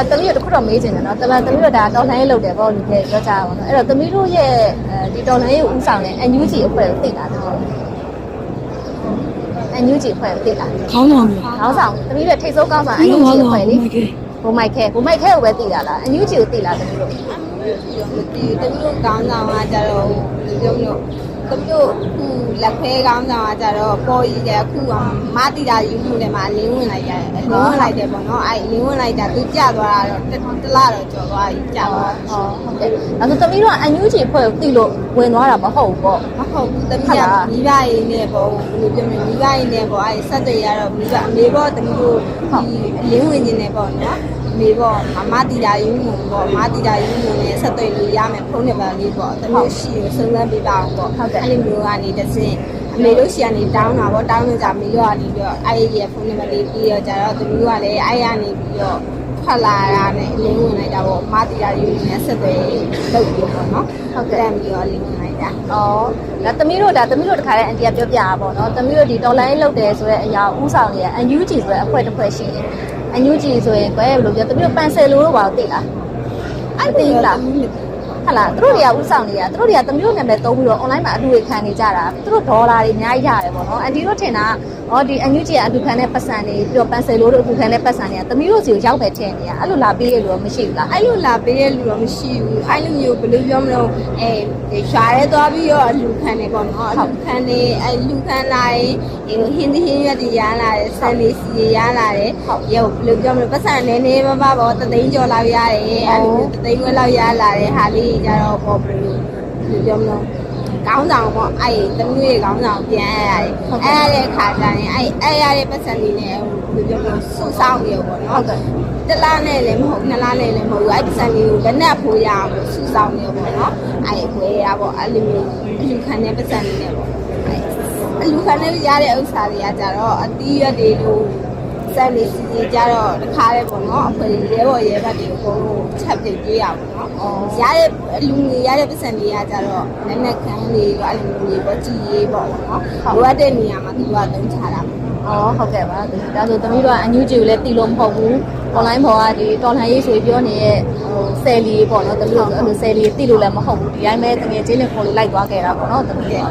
သမီးတို့တခုတော့မေးချင်တယ်နော်သမီးတို့ဒါတော်လှန်ရေးလုပ်တယ်ပေါ့လူတွေပြောကြပါတော့အဲ့တော့သမီးတို့ရဲ့ဒီတော်လှန်ရေးကိုဦးဆောင်တဲ့ NUG အဖွဲ့ကိုသိတာတယ်ပေါ့ NUG အဖွဲ့ကိုသိတာ ခေါင်းဆောင်ပြီ ခေါင်းဆောင်သမီးတို့ထိတ်ဆုံးခေါင်းဆောင် NUG အဖွဲ့လေဘုံမိုက်ခဲကိုပဲသိတာလား NUG ကိုသိလားသမီးတို့ ဒီတမျိုးကောင်းဆောင်ကကြတော့ပြောလို့တမျိုးလက်ခဲကောင်းဆောင်ကကြတော့ပေါ်ကြီးတယ်အခုကမတိတာယူမှုတယ်မှာလင်းဝင်လိုက်တယ်လင်းဝင်လိုက်တယ်ပေါ့နော်အဲ့လင်းဝင်လိုက်တာသူကြသွားတာတော့တလားတော့ကြော်သွားပြီကြသွား ဟုတ်ကဲ့ဒါဆိုသမီးတို့က NUG အဖွဲ့ကိုသိလို့ဝင်သွားတာမဟုတ်ဘူးပေါ့ မဟုတ်ဘူးတမီးကမိဘရင်းနဲ့ပေါ့ဘယ်လိုပြောမလဲမိဘရင်းနဲ့ပေါ့အဲ့ဆက်တွေရတော့မိဘအမေပေါ့တမီးတို့ဒီလင်းဝင်နေတယ်ပေါ့နော်မေပေါ့မတီတာယူမှုပေါ့မတီတာယူမှုနဲ့ဆက်သွယ်လို့ရမယ်ဖုန်းနံပါတ်လေးပေါ့တမျိုးရှိကိုစုံစမ်းပေးပါအောင်ပေါ့အဲ့လိုမျိုးကနေတစ်စင်းအမေတို့ရှိကနေတောင်းတာပေါ့တောင်းလို့ကြမေရောကနေပြီးတော့အဲ့ဒီရဲ့ဖုန်းနံပါတ်လေးပြီးတော့ကြတော့တမျိုးကလည်းအဲ့ရနေပြီးတော့ထွက်လာတာနဲ့လင်းဝင်လိုက်တာပေါ့မတီတာယူမှုနဲ့ဆက်သွယ်လုပ်ပြီးပေါ့နော်ဟုတ်ကဲ့ပြီးတော့လင်းဝင်လိုက်တာ ဩဒါသမီးတို့တခါတည်းအန်တီကပြောပြတာပေါ့နော်သမီးတို့ဒီတော်လိုင်းလုပ်တယ်ဆိုတဲ့အရာဥဆောင်နေရ NUG ဆိုတဲ့အဖွဲ့တစ်ဖွဲ့ရှိတယ် NUG ဆိုရင်ကွယ်ဘယ်လိုပြောသမီးတို့ပန်ဆယ်လို့ဘာလို့သိလားအဲ့သိလားဟာလားသူတို့တွေကဥဆောင်နေတာသူတို့တွေကသမီးတို့နာမည်သုံးပြီးတော့ online မှာအတူတွေခံနေကြတာသူတို့ဒေါ်လာတွေအများကြီးရတယ်ပေါ့နော်အန်တီတို့ထင်တာဟောဒီ NUG ကအတူခံတဲ့ပတ်စံတွေပြီးတော့ပန်ဆယ်လို့တို့အတူခံတဲ့ပတ်စံတွေကသမီးတို့စီကိုရောက်ပဲထင်နေတာအဲ့လိုလာပေးရလို့မရှိဘူးလား အဲ့လိုလာပေးရလူတော့မရှိဘူးအဲ့လိုမျိုးဘယ်လိုပြောမလို့ရွာရဲသွားပြီးတော့လူခံနေပေါ့နော်လူခံနေအဲ့လူခံလာရင်ဟင်းသီးဟင်းရွက်တွေရလာတယ်ဆန်လေးစီရလာတယ်ရုပ်ဘယ်လိုပြောမလို့ပတ်စံနေနေမမပေါ့တသိန်းကျော်လောက်ရတယ်အဲ့လိုမျိုးတသိန်းခွဲလောက်ရလာတယ်ဟာလေးကြတော့ပေါ့ဘယ်လိုပြောမလို့ကောင်းဆောင်ပေါ့အဲ့သမီးရဲ့ကောင်းဆောင်ပြန်ရတယ်အဲ့ရတဲ့ခါကျရင်အဲ့ရတဲ့ပတ်စံလေးနဲ့ဘယ်လိုပြောမလို့စုဆောင်းနေရောပေါ့နော်တလားနဲ့လည်းမဟုတ်နှစ်လားနဲ့လည်းမဟုတ်ဘူးအဲ့ပတ်စံလေးကိုလက်နဲ့ဖိုးရအောင်လို့စုဆောင်းနေရောပေါ့နော်အဲ့ခွဲရပေါ့အဲ့လိုမျိုးအလူခံတဲ့ပတ်စံလေးနဲ့ပေါ့အလူခံတဲ့ရတဲ့ဥစ္စာတွေကကြတော့အတီးရွက်တွေလို့စက်လေးစီစီကြတော့တခါလေးပေါ့နော်အဖွေရဲဘော်ရဲဘက်တွေအကုန်လုံးချက်ပြပေးရပါတော့ရတဲ့လူငယ်ရတဲ့ပတ်စံတွေကကြတော့လက်နဲ့ခန်းလေးကအဲ့လိုမျိုးပေါ့ကြည်ရေးပေါ့နော်လိုအပ်တဲ့နေရာမှာသူကသုံးချတာဟုတ်ကဲ့ပါဒါဆိုသမီးတို့က NUG ကိုလည်းတီလို့မဟုတ်ဘူး online ပေါ်ကဒီတော်လှန်ရေးဆိုပြောနေတဲ့ဆယ်လီပေါ့နော်သမီးတို့အဲ့လိုဆယ်လီတီလို့လည်းမဟုတ်ဘူးဒီတိုင်းပဲတကယ်ချင်းနဲ့ခေါ်လို့လိုက်သွားခဲ့တာပေါ့နော်သမီးရဲ့